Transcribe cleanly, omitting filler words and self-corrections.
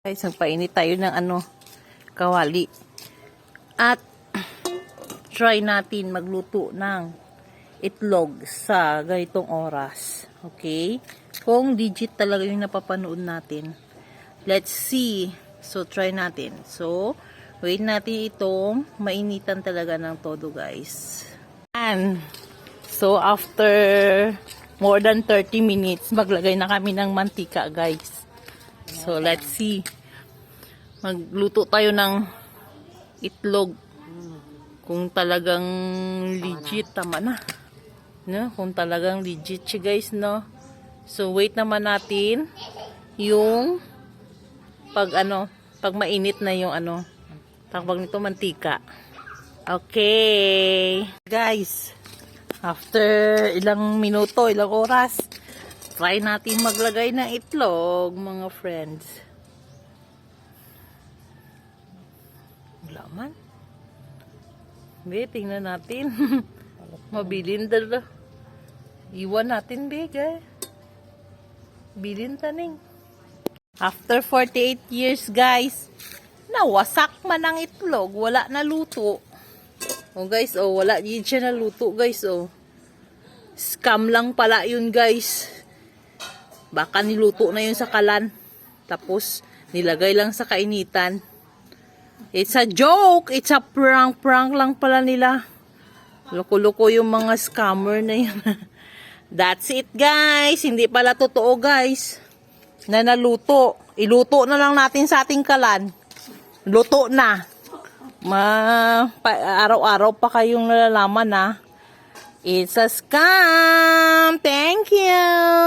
Guys, nagpainit tayo ng kawali. At try natin magluto ng itlog sa ganitong oras. Okay? Kung legit talaga yung napapanood natin. Let's see. So, try natin. So, wait natin itong mainitan talaga ng todo, guys. And, so, after more than 30 minutes, maglagay na kami ng mantika, guys. So, let's see. Magluto tayo ng itlog. Kung talagang legit, tama na. No? Kung talagang legit siya, guys, no? So, wait naman natin yung pag mainit na yung tawag nito, mantika. Okay. Guys, after ilang minuto, ilang oras, try natin maglagay ng itlog, mga friends. Wala man. Be, tingnan natin. Mabilin dala. Iwan natin, be, guys. Bilin taning. After 48 years, guys, nawasak man ang itlog. Wala na luto. Oh, guys, oh, wala din siya na luto, guys, oh. Scam lang pala yun, guys. Baka niluto na yun sa kalan. Tapos, nilagay lang sa kainitan. It's a joke. It's a prank. Prank lang pala nila. Loko-loko yung mga scammer na yun. That's it, guys. Hindi pala totoo, guys. Na naluto. Iluto na lang natin sa ating kalan. Luto na. Araw-araw pa kayong nalalaman, ha. It's a scam. Thank you.